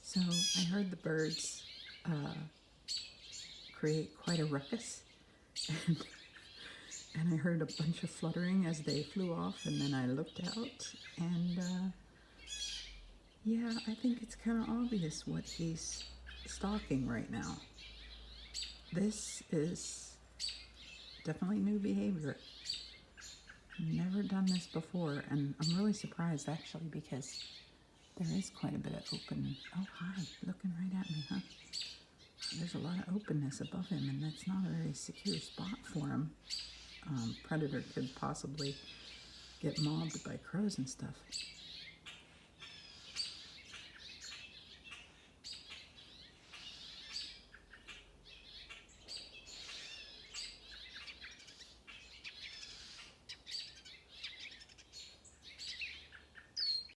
So I heard the birds create quite a ruckus, and, and I heard a bunch of fluttering as they flew off, and then I looked out, and yeah, I think it's kind of obvious what he's stalking right now. This is definitely new behavior. Never done this before, and I'm really surprised actually because there is quite a bit of open. Oh, hi, looking right at me, huh? There's a lot of openness above him, and that's not a very secure spot for him. Predator could possibly get mobbed by crows and stuff.